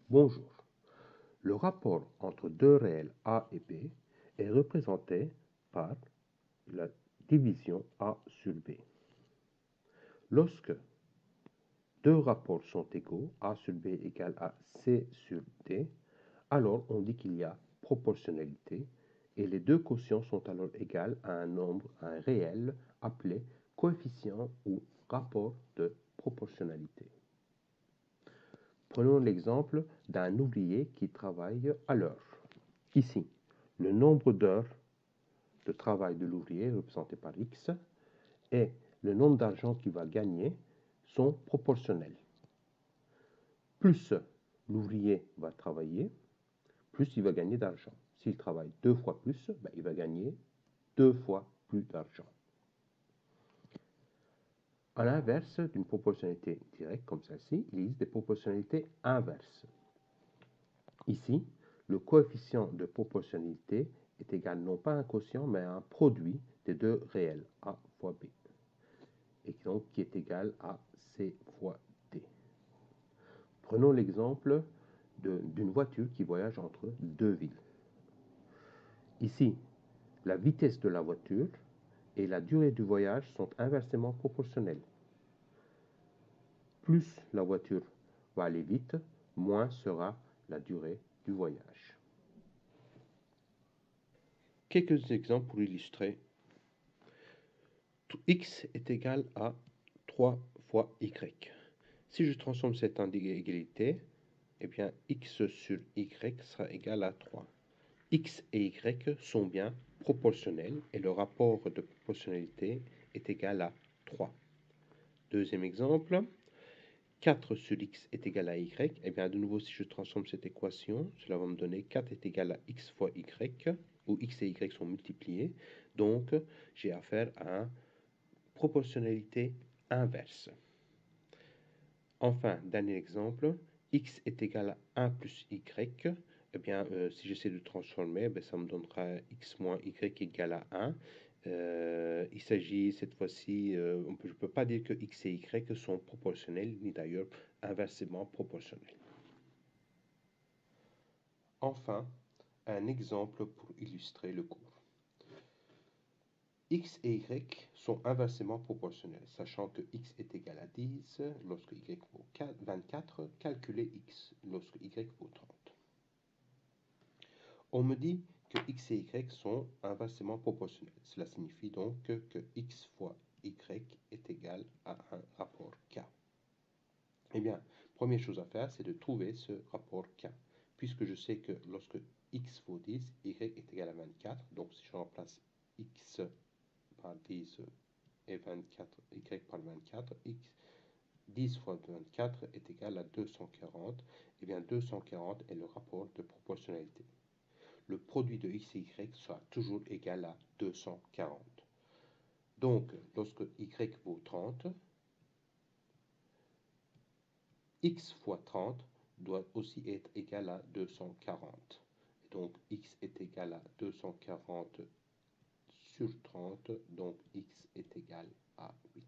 Bonjour. Le rapport entre deux réels A et B est représenté par la division A sur B. Lorsque deux rapports sont égaux, A sur B égale à C sur D, alors on dit qu'il y a proportionnalité et les deux quotients sont alors égaux à un nombre, à un réel appelé coefficient ou rapport de proportionnalité. Prenons l'exemple d'un ouvrier qui travaille à l'heure. Ici, le nombre d'heures de travail de l'ouvrier représenté par X et le nombre d'argent qu'il va gagner sont proportionnels. Plus l'ouvrier va travailler, plus il va gagner d'argent. S'il travaille 2 fois plus, il va gagner 2 fois plus d'argent. À l'inverse d'une proportionnalité directe comme celle-ci, il existe des proportionnalités inverses. Ici, le coefficient de proportionnalité est égal non pas à un quotient, mais à un produit des deux réels, A fois B, et donc qui est égal à C fois D. Prenons l'exemple d'une voiture qui voyage entre deux villes. Ici, la vitesse de la voiture et la durée du voyage sont inversement proportionnelles. Plus la voiture va aller vite, moins sera la durée du voyage. Quelques exemples pour illustrer. X est égal à 3 fois Y. Si je transforme cette en égalité, eh bien X sur Y sera égal à 3. X et Y sont bien proportionnels et le rapport de proportionnalité est égal à 3. Deuxième exemple, 4 sur X est égal à Y. Eh bien de nouveau, si je transforme cette équation, cela va me donner 4 est égal à X fois Y, où X et Y sont multipliés. Donc, j'ai affaire à une proportionnalité inverse. Enfin, dernier exemple, X est égal à 1 plus Y. Eh bien, si j'essaie de transformer, ça me donnera X moins Y égale à 1. Il s'agit cette fois-ci, je ne peux pas dire que X et Y sont proportionnels, ni d'ailleurs inversement proportionnels. Enfin, un exemple pour illustrer le cours. X et Y sont inversement proportionnels, sachant que X est égal à 10 lorsque Y vaut 24, calculez X lorsque Y vaut 30. On me dit que X et Y sont inversement proportionnels. Cela signifie donc que X fois Y est égal à un rapport K. Eh bien, première chose à faire, c'est de trouver ce rapport K. Puisque je sais que lorsque X vaut 10, Y est égal à 24. Donc, si je remplace X par 10 et 24, Y par 24, X 10 fois 24 est égal à 240. Eh bien, 240 est le rapport de proportionnalité. Le produit de X et Y sera toujours égal à 240. Donc, lorsque Y vaut 30, X fois 30 doit aussi être égal à 240. Et donc, X est égal à 240 sur 30, donc X est égal à 8.